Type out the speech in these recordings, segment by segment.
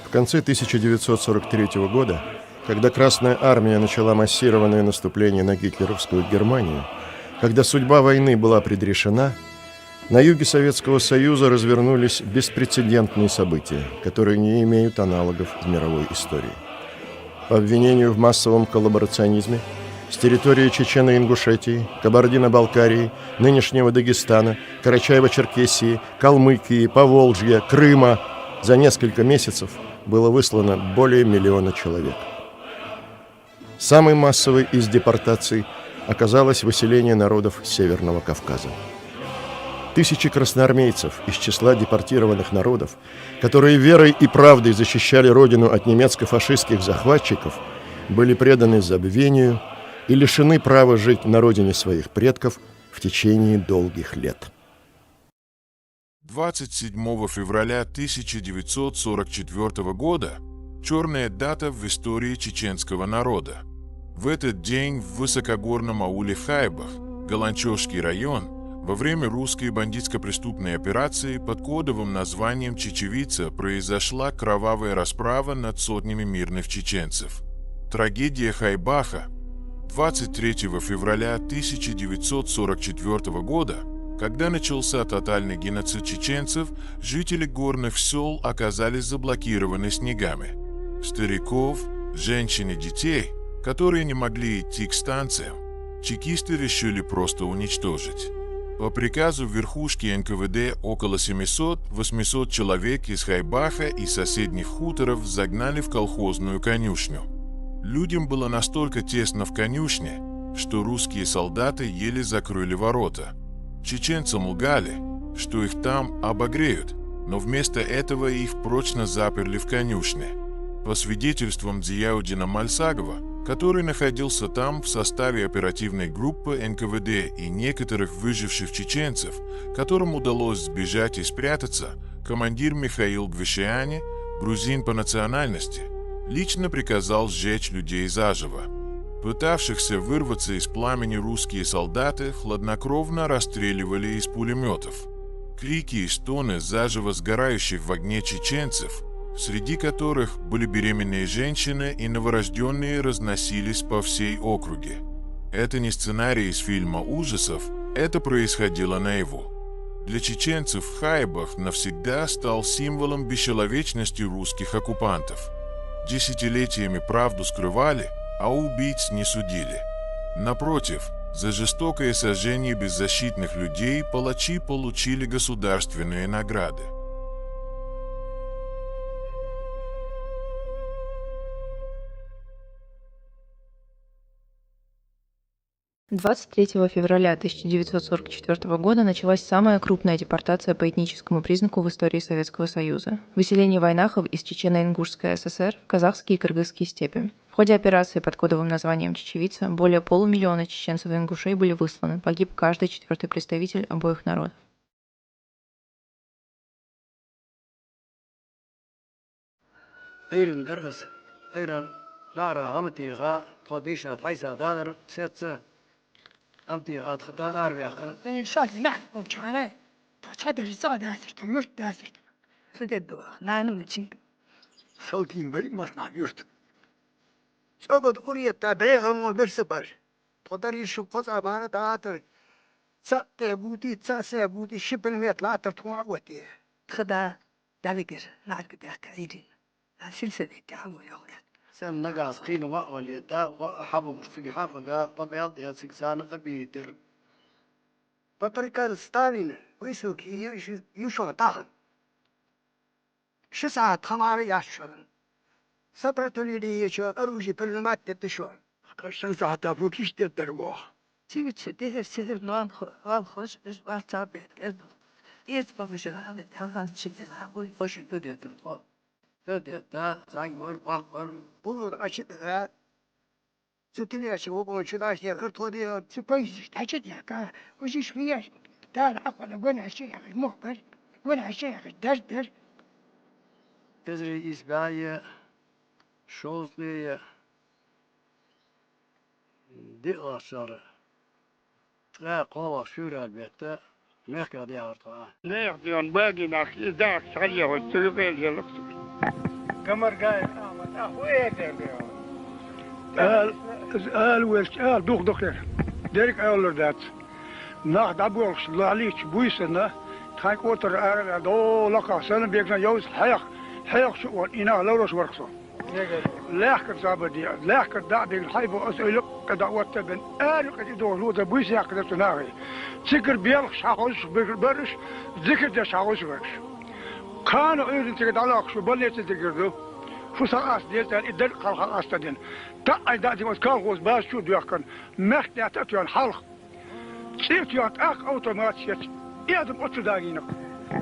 В конце 1943 года, когда Красная Армия начала массированное наступление на гитлеровскую Германию, когда судьба войны была предрешена, на юге Советского Союза развернулись беспрецедентные события, которые не имеют аналогов в мировой истории. По обвинению в массовом коллаборационизме с территории Чечено-Ингушетии, Кабардино-Балкарии, нынешнего Дагестана, Карачаево-Черкесии, Калмыкии, Поволжья, Крыма за несколько месяцев было выслано более 1 миллиона человек. Самой массовой из депортаций оказалось выселение народов Северного Кавказа. Тысячи красноармейцев из числа депортированных народов, которые верой и правдой защищали родину от немецко-фашистских захватчиков, были преданы забвению и лишены права жить на родине своих предков в течение долгих лет. 27 февраля 1944 года – черная дата в истории чеченского народа. В этот день в высокогорном ауле Хайбах, Галанчевский район, во время русской бандитско-преступной операции под кодовым названием «Чечевица» произошла кровавая расправа над сотнями мирных чеченцев. Трагедия Хайбаха 23 февраля 1944 года, когда начался тотальный геноцид чеченцев, жители горных сел оказались заблокированы снегами. Стариков, женщин и детей, которые не могли идти к станциям, чекисты решили просто уничтожить. По приказу верхушки НКВД около 700-800 человек из Хайбаха и соседних хуторов загнали в колхозную конюшню. Людям было настолько тесно в конюшне, что русские солдаты еле закрыли ворота. Чеченцам лгали, что их там обогреют, но вместо этого их прочно заперли в конюшне. По свидетельствам Зияудина Мальсагова, который находился там в составе оперативной группы НКВД и некоторых выживших чеченцев, которым удалось сбежать и спрятаться, командир Михаил Гвешиани, грузин по национальности, лично приказал сжечь людей заживо. Пытавшихся вырваться из пламени русские солдаты хладнокровно расстреливали из пулеметов. Крики и стоны заживо сгорающих в огне чеченцев, среди которых были беременные женщины и новорожденные, разносились по всей округе. Это не сценарий из фильма ужасов, это происходило наяву. Для чеченцев Хайбах навсегда стал символом бесчеловечности русских оккупантов. Десятилетиями правду скрывали, а убийц не судили. Напротив, за жестокое сожжение беззащитных людей палачи получили государственные награды. 23 февраля 1944 года началась самая крупная депортация по этническому признаку в истории Советского Союза – выселение войнахов из Чечено-Ингушской ССР в казахские и кыргызские степи. В ходе операции под кодовым названием «Чечевица» более полумиллиона чеченцев и ингушей были высланы, погиб каждый 4-й представитель обоих народов. أمتي قد خطار أربعة شاد نحن وشانه تشاد الرصاد هذا تمشت هذا سدد نحن نشين صوتي بري مصنع يرت شغل قرية تابعهم وبرسبر تقدر يشوف قصة معنا تعاطر تسبودي تسبودي شبل ميت لا تطوع ودي خدا دافكر لا كده كعيدين سلسلة تعمل يا ولد سام نقاس قين وقولي دا حبب في حبقة بميض يا سكسان قبيتر بطريقة ستالين ويسوكي يشوع تاخن شسعة خماري يشوع سبرة لي يشوع أروجي بالمات تشوع قرشن ساعة تابوكيش تدروح تيجي تشديه السهر نوان خوش إيش واتابع كذا يتبع مش هذا هذا شيء هذا خوش تدي تروح ده زانور واقور بقول أشياء ستين أشياء وبقول شو ده أشياء كرتوني سبايس تحشد يا كا وش شوية ده عقل وين أشياء المخبر وين أشياء در تدري إسبانيا شوطي دقة صار ترى قوة شورى البيت مهكا دي عرضها. لا يخدم باقي ناخذ داك شغلة والسوق اللي Kamergay, hoe heet dat? El, dokter. Dirk Euler dat. Nach dabols, lalich, buisena. Ga oter do laka, zijn beek naar jou, hayag zo, ina lauros werkzaam. Lekker zaber die, lekker dat beek, hij wil als elk dat wat hebben. Elk die door de buisjak dat te nage. Zeker belg, schagels, burgers, zeker de schagels werks. Kan er tegen de lach, zo ballet te gerdo. Fusaas dit en ieder kan gaan astadin. Dat die wat kan was baas zo doen. Merk dat je een halg. Zit je het echt automatisch. Eerder op te dagen.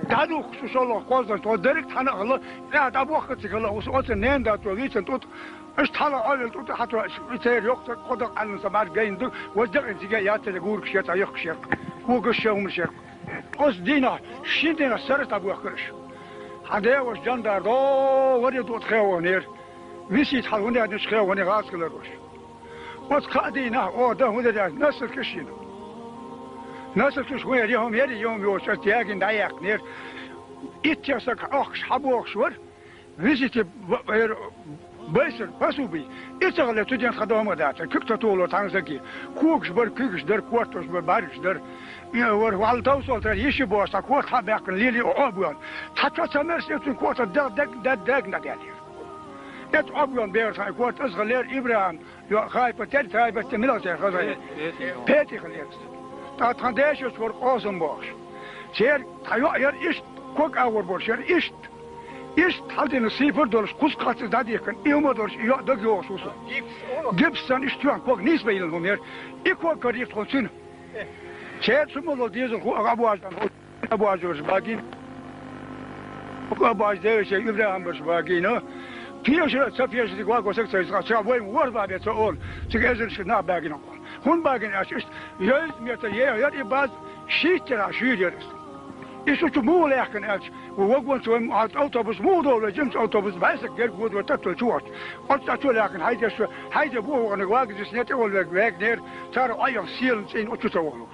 Dat ook zo zal kosten tot direct gaan alle. Ja, dat wacht zich alle. Ons ons neem dat we weten tot. Is het alle al tot had we zeer jocht god aan ons maar gaan doen. Wat er in zich ja te goer geschet aan jocht geschet. Hoe geschomen zeg. Ons dina, shindina serta dat wacht. Hij was dan daar, wat je doet gewoon neer. Wist je het al wanneer het schreeuwen wanneer het geluid was. Wat gaat die nou? Dan moet je naast kistje. Naast het kistje, wanneer je hem hier, je hem joos, het jaag in dat jaag neer. Iets als ik ook schaboog zwaar. Wist je het, bijster, pas op je. Iets al het student gedaan met dat. Kijk dat al, het hangt zakje. Koeks der, kwartos, barks der. Ja, waar thuis altijd is je boos, dat wordt gaan werken, lilie opbouwen. Dat was een mens uit een kwart, dat denk dat hij het opbouwen beurt van een kwart is geleerd Ibrahim. Ja, ga je patent, ga je bij de militair gezegd. Peter geleerd. Dat gaan deze voor Ozenbosch. Zeer, ja, is kok ouderbosch, is halt in de zeevoort door kuskatsen dat je kan iemand door ja dat je zo. Gips dan is tuan kok niets bij je meer. Ik kok kan je gewoon zien. Zeer sommige deze abuaz dan abuaz was bagin. Ook abuaz deze Ibrahim was bagin. Piaje Safiaje die kwak was ik zei ga wel woord bij het zo. Ze gezen ze na bagin. Hun bagin is juist met de ja die baas schietera juur is. Is het moeilijk en als we ook want zo uit autobus moeder James autobus wijze geld wordt wat dat zo wordt. Als dat zo lagen hij de boer en de wagen is net al weg neer. Daar al je zielen in op te worden.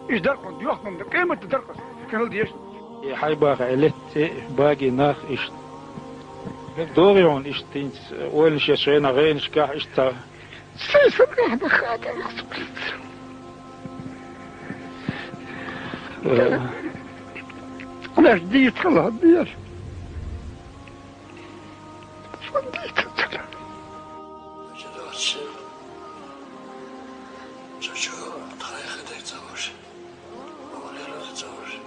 Is dat gewoon joh om de kamer te drukken. Kan die is. Hij baga bagi nach is. Dorion is tins oilje schöner reinska is da. Steeds verbracht gaat er. Dat is niet gelaten meer. Van dit te doen. Je dat zo. Zo, dat ga je gedekt trouwens. Maar leren het trouwens.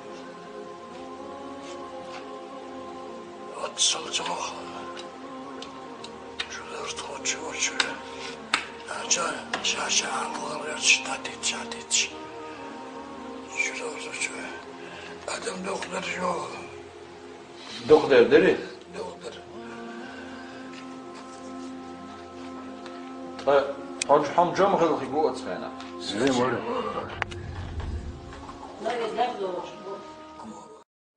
Wat zal het zo gaan? Zo dat het zo. Ja, aanhoren dat staat dit. Zo dat zo. Adam dokter yok. Dokter deri. Dokter. Hocam cam خلقي قوة سخانة. Зря море.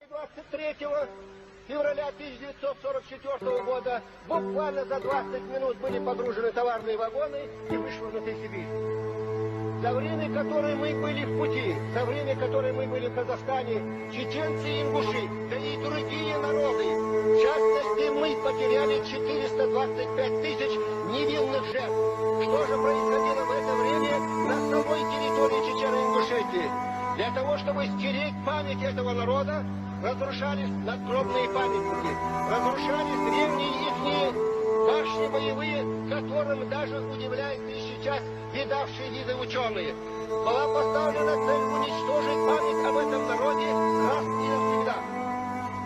23 февраля 1944 года буквально за 20 минут были погружены товарные вагоны и вышвырнуты в Сибирь. За время, которое мы были в пути, за время, которое мы были в Казахстане, чеченцы и ингуши, да и другие народы, в частности, мы потеряли 425 тысяч невинных жертв. Что же происходило в это время на самой территории Чечено-Ингушетии? Для того, чтобы стереть память этого народа, разрушались надгробные памятники, разрушались древние ихние башни боевые, которым даже удивляются и сейчас видавшие виды ученые. Была поставлена цель уничтожить память об этом народе раз и навсегда.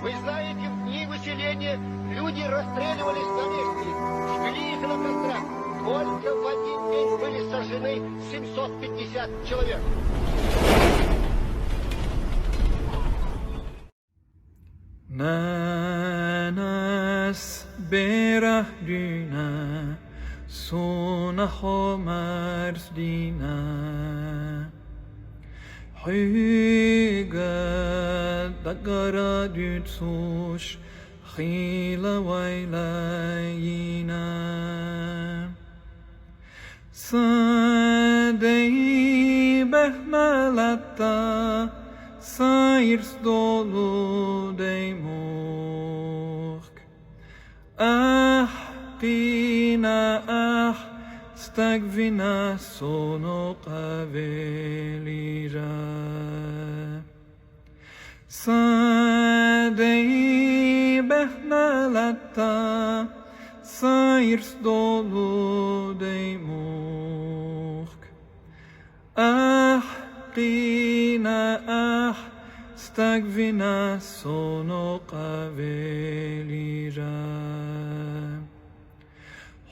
Вы знаете, в дни выселения люди расстреливались на месте, жгли их на кострах. Только в один день были сожжены 750 человек. Nanas berah dina sonah mars dina Hyga dagara dütsush khila wailayina Sadei behnalatta Sairs dolu deymok Ahqina stagvina sono qavelira. Sadei behnalata sairs dolu deimurk. Ahqina stagvina sono qavelira.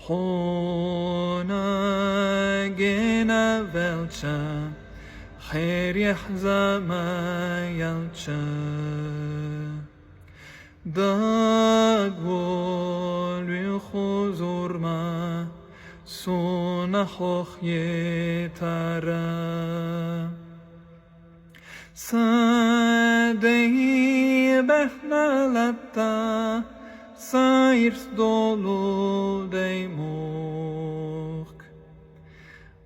Hona gena velcha خير يحزى ما يلچا داغول بخزور ما سونخوخ يتارا سادهي بحنالتا سايرس دولو ديموك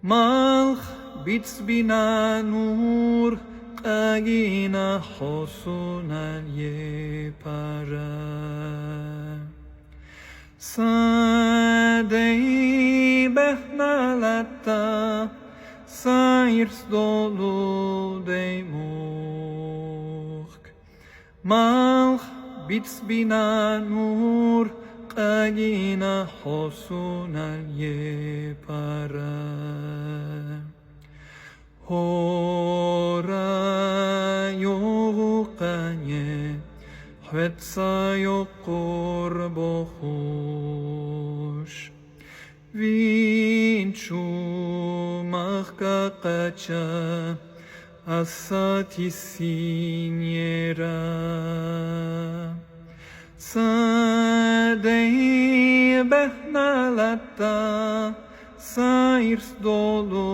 مالخ بيتس بنا نور قاقينا حسونا يبارا سادي بحنا لتا سايرس دولو ديموك مالخ بيتس بنا نور قاقينا حسونا يبارا Hora yoqanye hvetsa yoqorbo xush vinchu mahka qacha asati sinera sadei behnalata sairs dolu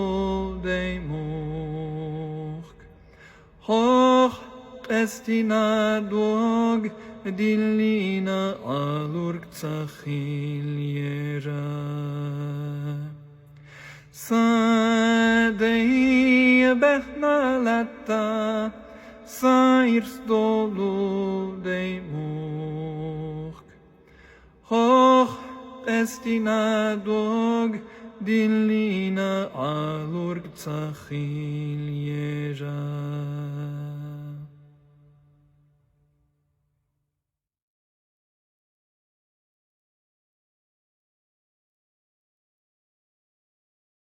deimurk hoch estina dog dillina alurk tsachil yera sadei behnalata sairs dolu deimurk hoch estina dog dillina alurk tsachil yera